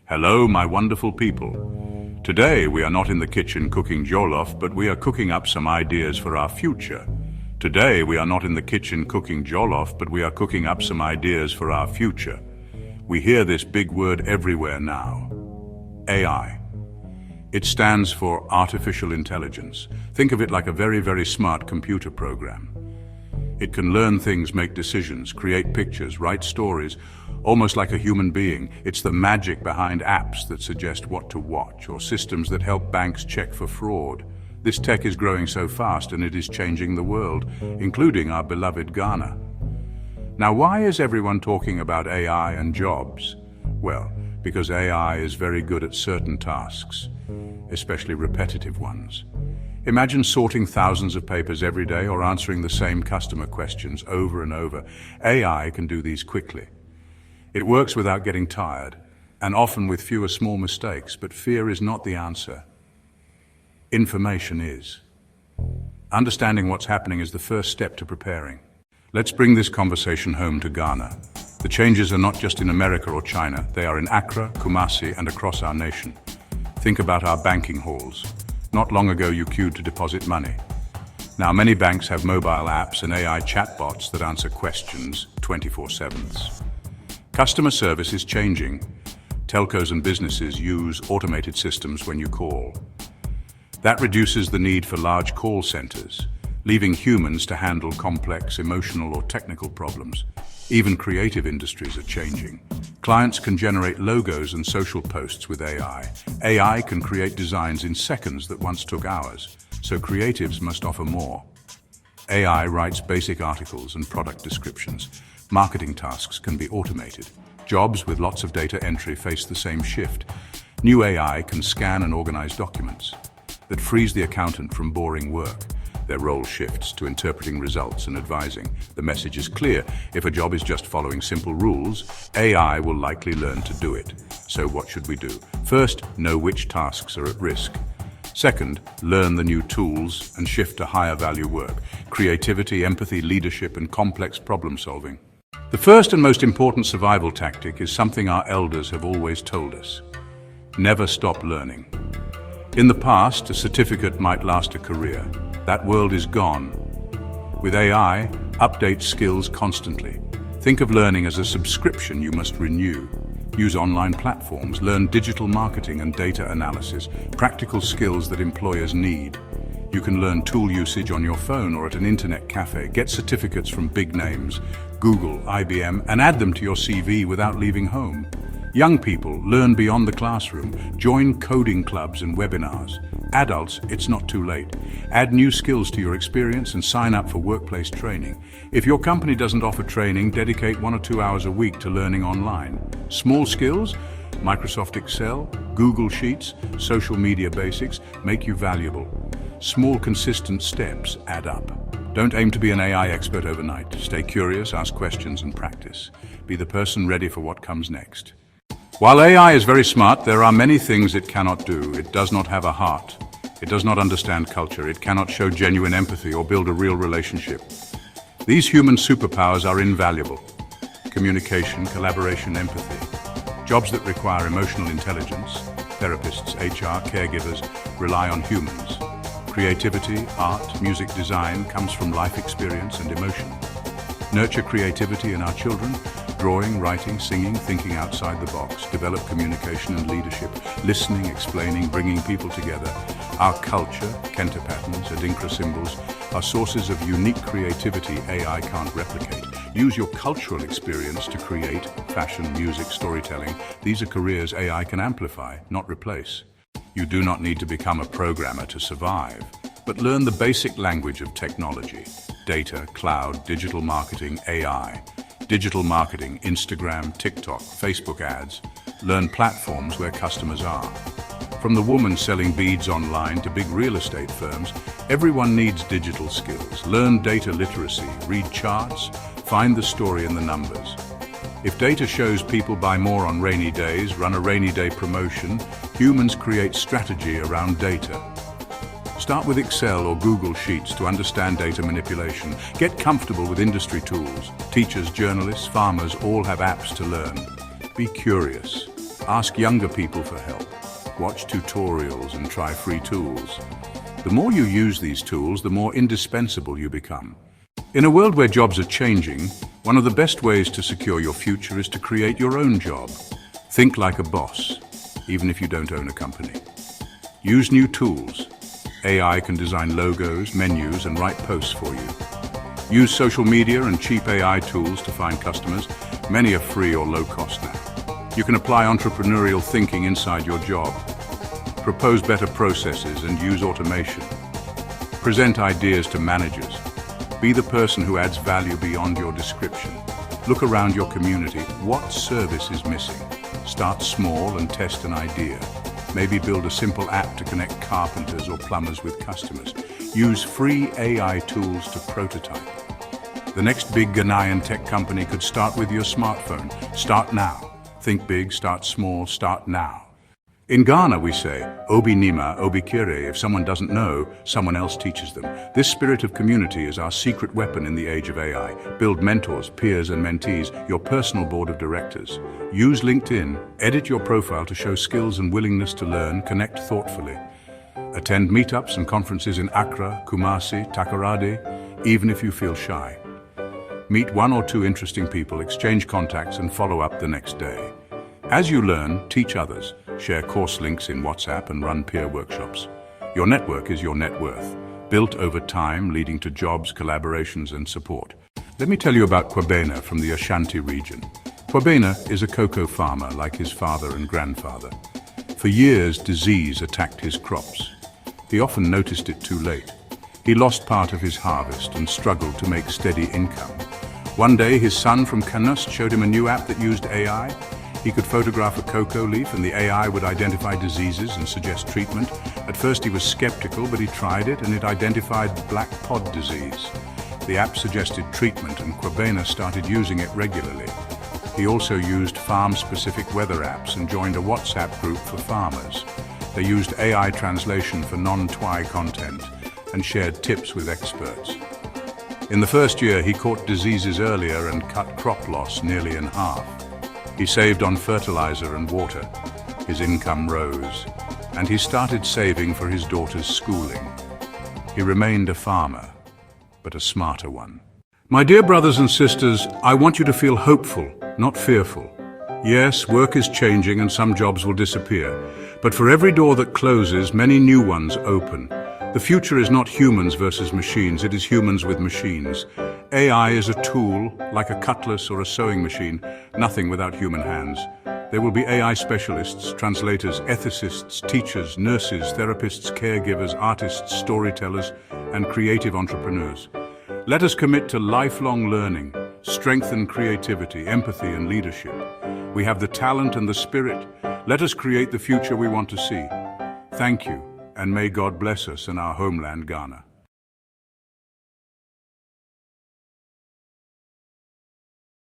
Hello, my wonderful people. Today we are not in the kitchen cooking jollof, but we are cooking up some ideas for our future. Today we are not in the kitchen cooking jollof, but we are cooking up some ideas for our future. We hear this big word everywhere now. AI. It stands for artificial intelligence. Think of it like a very, very smart computer program. It can learn things, make decisions, create pictures, write stories, almost like a human being. It's the magic behind apps that suggest what to watch, or systems that help banks check for fraud. This tech is growing so fast and it is changing the world, including our beloved Ghana. Now, why is everyone talking about AI and jobs? Well, because AI is very good at certain tasks, especially repetitive ones. Imagine sorting thousands of papers every day or answering the same customer questions over and over. AI can do these quickly. It works without getting tired, and often with fewer small mistakes, but fear is not the answer. Information is. Understanding what's happening is the first step to preparing. Let's bring this conversation home to Ghana. The changes are not just in America or China, they are in Accra, Kumasi, and across our nation. Think about our banking halls. Not long ago, you queued to deposit money. Now, many banks have mobile apps and AI chatbots that answer questions 24/7. Customer service is changing. Telcos and businesses use automated systems when you call. That reduces the need for large call centers, leaving humans to handle complex emotional or technical problems. Even creative industries are changing. Clients can generate logos and social posts with AI. AI can create designs in seconds that once took hours, so creatives must offer more. AI writes basic articles and product descriptions. Marketing tasks can be automated. Jobs with lots of data entry face the same shift. New AI can scan and organize documents. That frees the accountant from boring work. Their role shifts to interpreting results and advising. The message is clear. If a job is just following simple rules, AI will likely learn to do it. So what should we do? First, know which tasks are at risk. Second, learn the new tools and shift to higher value work. Creativity, empathy, leadership, and complex problem solving. The first and most important survival tactic is something our elders have always told us. Never stop learning. In the past, a certificate might last a career. That world is gone. With AI, update skills constantly. Think of learning as a subscription you must renew. Use online platforms, learn digital marketing and data analysis, practical skills that employers need. You can learn tool usage on your phone or at an internet cafe. Get certificates from big names, Google, IBM, and add them to your CV without leaving home. Young people, learn beyond the classroom. Join coding clubs and webinars. Adults, it's not too late. Add new skills to your experience and sign up for workplace training. If your company doesn't offer training, dedicate 1 or 2 hours a week to learning online. Small skills, Microsoft Excel, Google Sheets, social media basics, make you valuable. Small, consistent steps add up. Don't aim to be an AI expert overnight. Stay curious, ask questions, and practice. Be the person ready for what comes next. While AI is very smart, there are many things it cannot do. It does not have a heart. It does not understand culture. It cannot show genuine empathy or build a real relationship. These human superpowers are invaluable. Communication, collaboration, empathy. Jobs that require emotional intelligence, therapists, HR, caregivers, rely on humans. Creativity, art, music, design comes from life experience and emotion. Nurture creativity in our children. Drawing, writing, singing, thinking outside the box, develop communication and leadership, listening, explaining, bringing people together. Our culture, Kenta patterns, Adinkra symbols, are sources of unique creativity AI can't replicate. Use your cultural experience to create fashion, music, storytelling. These are careers AI can amplify, not replace. You do not need to become a programmer to survive, but learn the basic language of technology. Data, cloud, digital marketing, AI. Digital marketing, Instagram, TikTok, Facebook ads. Learn platforms where customers are. From the woman selling beads online to big real estate firms, everyone needs digital skills. Learn data literacy, read charts, find the story in the numbers. If data shows people buy more on rainy days, run a rainy day promotion, humans create strategy around data. Start with Excel or Google Sheets to understand data manipulation. Get comfortable with industry tools. Teachers, journalists, farmers all have apps to learn. Be curious. Ask younger people for help. Watch tutorials and try free tools. The more you use these tools, the more indispensable you become. In a world where jobs are changing, one of the best ways to secure your future is to create your own job. Think like a boss, even if you don't own a company. Use new tools. AI can design logos, menus, and write posts for you. Use social media and cheap AI tools to find customers. Many are free or low cost now. You can apply entrepreneurial thinking inside your job. Propose better processes and use automation. Present ideas to managers. Be the person who adds value beyond your description. Look around your community. What service is missing? Start small and test an idea. Maybe build a simple app to connect carpenters or plumbers with customers. Use free AI tools to prototype. The next big Ghanaian tech company could start with your smartphone. Start now. Think big, start small, start now. In Ghana, we say, Obi Nima, Obi Kire. If someone doesn't know, someone else teaches them. This spirit of community is our secret weapon in the age of AI. Build mentors, peers, and mentees, your personal board of directors. Use LinkedIn. Edit your profile to show skills and willingness to learn. Connect thoughtfully. Attend meetups and conferences in Accra, Kumasi, Takoradi, even if you feel shy. Meet one or two interesting people, exchange contacts, and follow up the next day. As you learn, teach others. Share course links in WhatsApp and run peer workshops. Your network is your net worth, built over time, leading to jobs, collaborations, and support. Let me tell you about Kwabena from the Ashanti region. Kwabena is a cocoa farmer like his father and grandfather. For years, disease attacked his crops. He often noticed it too late. He lost part of his harvest and struggled to make steady income. One day, his son from Kanust showed him a new app that used AI. He could photograph a cocoa leaf and the AI would identify diseases and suggest treatment. At first he was skeptical, but he tried it and it identified black pod disease. The app suggested treatment and Kwabena started using it regularly. He also used farm-specific weather apps and joined a WhatsApp group for farmers. They used AI translation for non-Twi content and shared tips with experts. In the first year, he caught diseases earlier and cut crop loss nearly in half. He saved on fertilizer and water. His income rose, and he started saving for his daughter's schooling. He remained a farmer, but a smarter one. My dear brothers and sisters, I want you to feel hopeful, not fearful. Yes, work is changing and some jobs will disappear, but for every door that closes, many new ones open. The future is not humans versus machines, it is humans with machines. AI is a tool, like a cutlass or a sewing machine, nothing without human hands. There will be AI specialists, translators, ethicists, teachers, nurses, therapists, caregivers, artists, storytellers, and creative entrepreneurs. Let us commit to lifelong learning, strengthen creativity, empathy, and leadership. We have the talent and the spirit. Let us create the future we want to see. Thank you, and may God bless us in our homeland, Ghana.